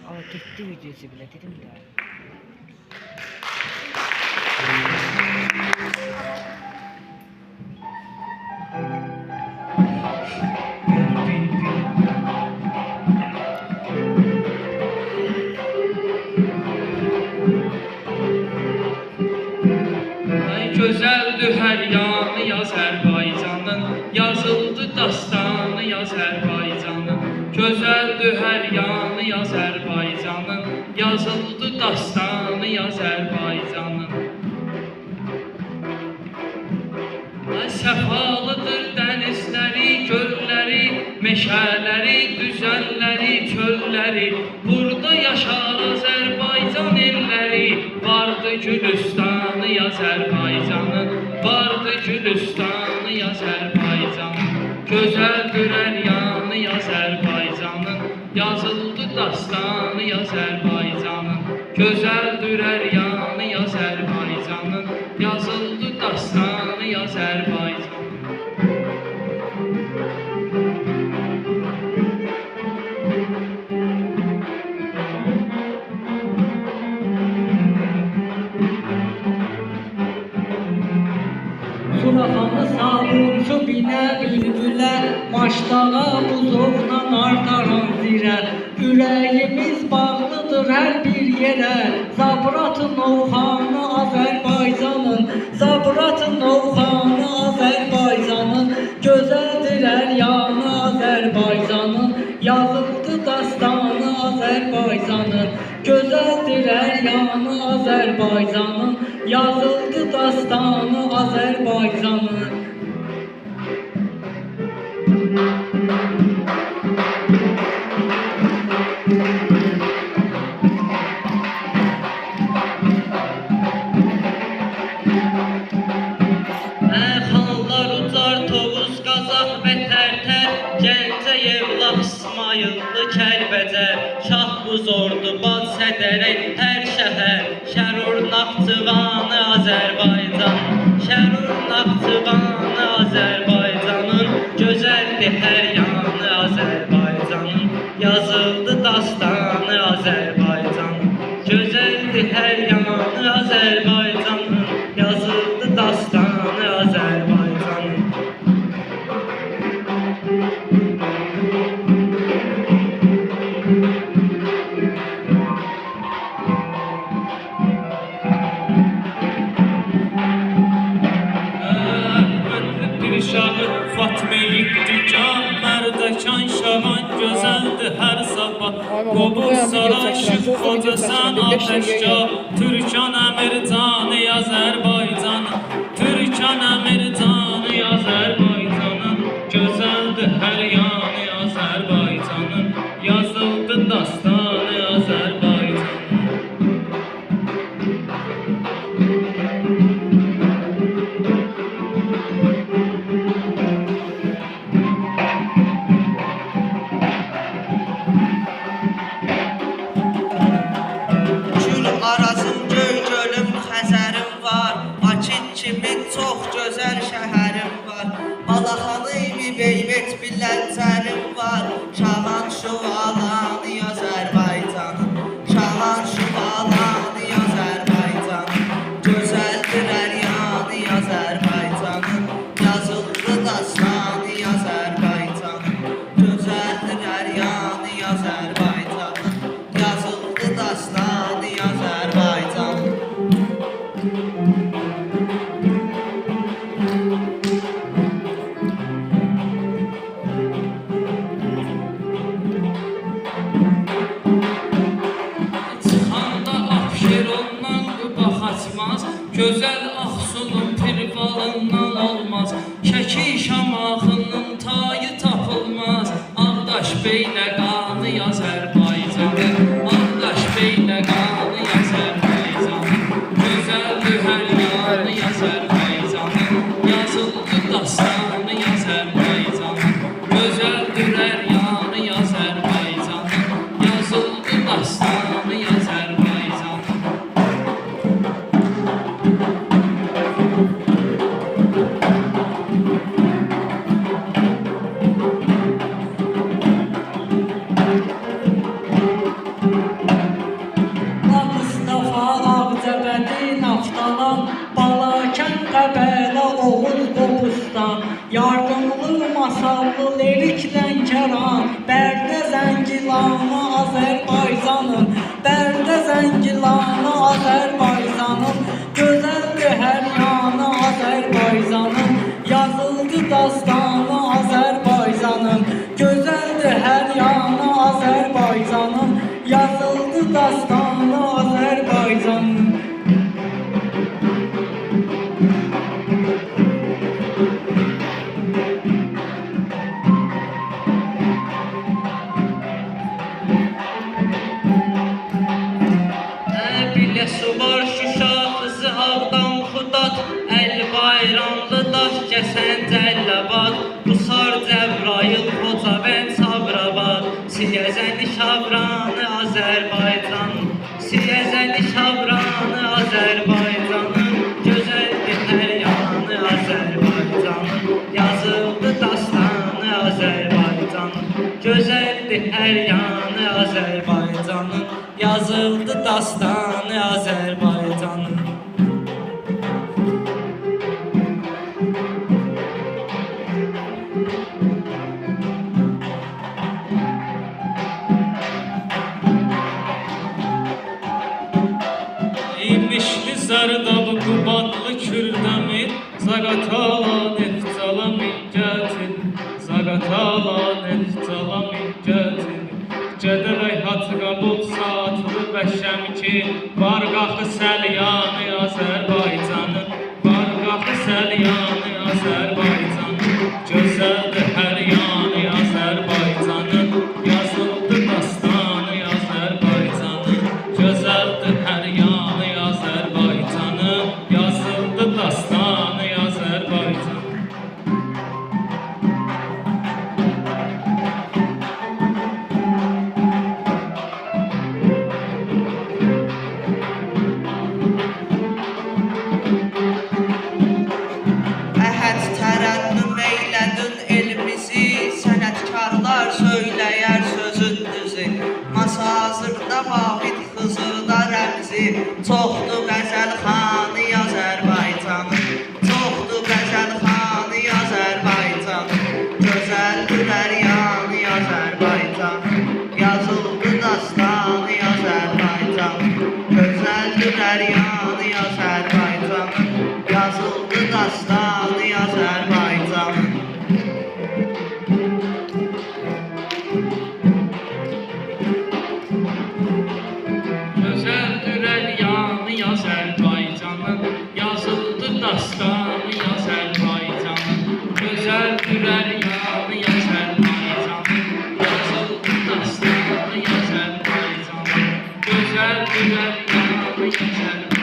Aa gitti videosu bile dedim de. Gözəldir hər yanı Azərbaycanın, yazıldı dastanı Azərbaycanın. Gözəldir hər yanı Azərbaycanın, yazıldı dastanı Azərbaycanın. Səfalıdır dənizləri, gölləri, meşələri, düzəlləri, çölləri. Burada yaşar Azərbaycan elləri, vardı Gülüstanı Azərbaycanın, vardı Gülüstanı Azərbaycanın. Gözəldir hər yanı Azərbaycanın, yazıldı dastanı Azərbaycanın. Gözəldir hər yanı Azərbaycanın, yazıldı dastanı Azərbaycanın. Suraxanı sabuncu binə bülbülə, maşdağa buzovla artaran zirə. Ürəyimiz bağlıdır hər bir yerə, Zabratın Ovxanı Azərbaycanın, Zabratın Ovxanı Azərbaycanın. Gözəldir hər yanı Azərbaycanın, yazıldı dastanı Azərbaycanın. Gözəldir hər yanı Azərbaycanın, yazıldı dastanı Azərbaycanın. Xanlar ucar Tovuz, Qazaq və Tərtər, Gəncə, Yevlax, İsmayıllı, Kəlbəcər, Şahbuz, Ordubad, Sədərək, hər şəhər, Şərur, Naxçıvanı Azərbaycan, Şərur, Naxçıvanı Azərbaycanın. Gözəldir hər yanı Azərbaycanın, yazıldı dastanı Azərbaycanın. Gözəldir hər yanı Azərbaycanın, yazıldı dastanı Azərbaycanın. Dirşahı Fatmeyi Dican, Mərdəkan Şahan, gözəldir hər sabah. Qobuz Saraşıq, Qocasan, Ateşgah, Türkan Əmircanı Azərbaycanın, Türkan Əmircanı Azərbaycanın. Gözəldir hər yanı Azərbaycanın, yazıldı dastanı Azərbaycanın. Çox gözəl şəhərim var, Balaxanı Beybet Billəncərim var. Şahan Şuvalanı Azərbaycanın, Şahan Şuvalanı Azərbaycanın. Gözəldir hər yanı Azərbaycanın, yazıldı dastanı Azərbaycanın. Gözəldir hər yanı Azərbaycanın, yazıldı dastanı Azərbaycanın. Gözəl Ağsunun pirvalından olmaz, Şəki Şamaxının tayı tapılmaz. Ağdaş Beyləqanı Azərbaycanın, Ağdaş Beyləqanı Azərbaycanın. Gözəldir hər yanı Azərbaycanın, yazıldı dastanı Azərbaycanın. Gözəldir hər yanı Azərbaycanın, yazıldı dastanı Azərbaycanın. masallı lirik Lənkəran, Bərdə Zəngilanı Azərbaycanın, Bərdə Zəngilanı Azərbaycanın, gözəldir hər yanı Azərbaycanın, yazıldı dastanı Azərbaycanın, gözəldir hər yanı Azərbaycanın, yazıldı dastanı Azərbaycanın. Biləsu var Şuşa, qızı Ağdam Xudat, əl bayramlı daş kəsən Cəlləbad, Qusar Cəbrayıl, Xocavənd Sabirabad, Siyəzəni Şabranı Azərbaycanın, Siyəzəni Şabranı Azərbaycanın, gözəldir hər yanı Azərbaycanın, yazıldı dastanı Azərbaycanın, gözəldir hər yanı Azərbaycanın, yazıldı dastanı Azərbaycanın. İmişli Zərdalı, Qubadlı Kürdəmir, Zaqatala Neftala Mingətin, Zaqatala Neftala Mingətin, Gədəbəy Hatıqabul Saatlı Bəşəm ki, var qaxı Səlyanı Azərbaycanın, var qaxı Səlyanı Azərbaycanın, gözəldir hər yanı Azərbaycanın, yazıldı dastanı Azərbaycanın, gözəldir hər yanı Azərbaycanın, yazıldı dastanı Azərbaycanın. Əhəd tərənnüm eylədin elimizi, sənətkarlar söyləyər sözün düzü. Masa hazırda Vahid Xızırda rəmzi, çoxdur qəzəlxanı Azərbaycanın, çoxdur qəzəlxanı Azərbaycanın, gözəldir hər yanı Azərbaycanın, yazıldı dastanı Azərbaycanın, gözəldir hər yanı Azərbaycanın, yazıldı dastanı Azərbaycanın. Gözəldir hər yanı Azərbaycanın, yazıldı dastanı Azərbaycanın, gözəldir hər yanı Azərbaycanın, yazıldı dastanı Azərbaycanın, gözəldir hər yanı Azərbaycanın.